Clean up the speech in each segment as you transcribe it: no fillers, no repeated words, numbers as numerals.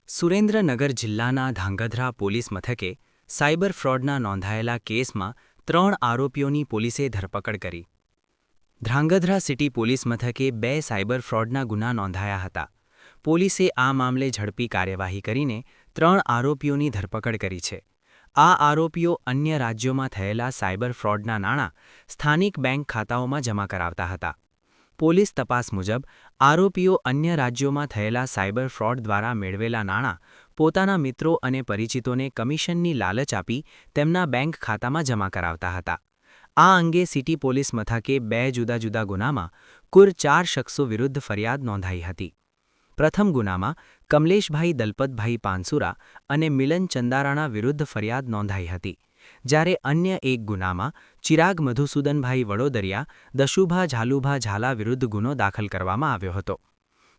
સુરેન્દ્રનગર જિલ્લાના ધાંગધ્રા પોલીસ મથકે સાયબર ફ્રોડના નોંધાયેલા કેસમાં 3 આરોપીઓની પોલીસે ધરપકડ કરી. ધ્રાંગધ્રા સિટી પોલીસ મથકે 2 સાયબર ફ્રોડના ગુના નોંધાયા હતા. પોલીસે આ મામલે ઝડપી કાર્યવાહી કરીને 3 આરોપીઓની ધરપકડ કરી છે. આ આરોપીઓ અન્ય રાજ્યોમાં થયેલા સાયબર ફ્રોડના નાણાં સ્થાનિક બેંક ખાતાઓમાં જમા કરાવતા હતા. પોલીસ તપાસ મુજબ આરોપીઓ અન્ય રાજ્યોમાં થયેલા સાયબર ફ્રોડ દ્વારા મેળવેલા નાણાં પોતાના મિત્રો અને પરિચિતોને કમિશનની લાલચ આપી તેમના બેંક ખાતામાં જમા કરાવતા હતા. આ અંગે સિટી પોલીસ મથકે 2 જુદા જુદા ગુનામાં કુલ 4 શખ્સો વિરુદ્ધ ફરિયાદ નોંધાઈ હતી. પ્રથમ ગુનામાં કમલેશભાઈ દલપતભાઈ પાનસુરા અને મિલન ચંદારાણા વિરુદ્ધ ફરિયાદ નોંધાઈ હતી, જ્યારે અન્ય એક ગુનામાં ચિરાગ મધુસૂદનભાઈ વડોદરિયા, દશુભા ઝાલુભા ઝાલા વિરુદ્ધ ગુનો દાખલ કરવામાં આવ્યો હતો.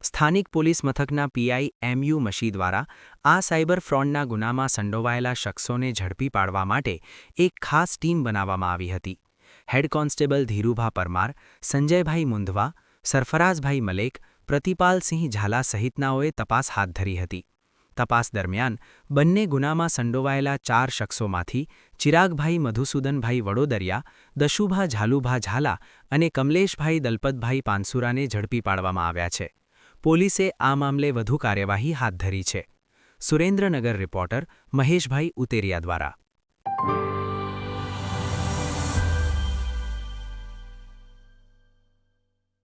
સ્થાનિક પોલીસ મથકના પીઆઈ એમયુ મશી દ્વારા આ સાયબર ફ્રોડના ગુનામાં સંડોવાયેલા શખ્સોને ઝડપી પાડવા માટે એક ખાસ ટીમ બનાવવામાં આવી હતી. હેડ કોન્સ્ટેબલ ધીરુભા પરમાર, સંજયભાઈ મુંધવા, સરફરાઝભાઈ મલેક, પ્રતિપાલસિંહ ઝાલા સહિતનાઓએ તપાસ હાથ ધરી હતી. તપાસ દરમિયાન બંને ગુનામાં સંડોવાયેલા 4 શખ્સોમાંથી ચિરાગભાઈ મધુસૂદનભાઈ વડોદરિયા, દશુભા ઝાલુભા ઝાલા અને કમલેશભાઈ દલપતભાઈ પાનસુરાને ઝડપી પાડવામાં આવ્યા છે. પોલીસે આ મામલે વધુ કાર્યવાહી હાથ ધરી છે. સુરેન્દ્રનગર રિપોર્ટર મહેશભાઈ ઉતેરિયા દ્વારા.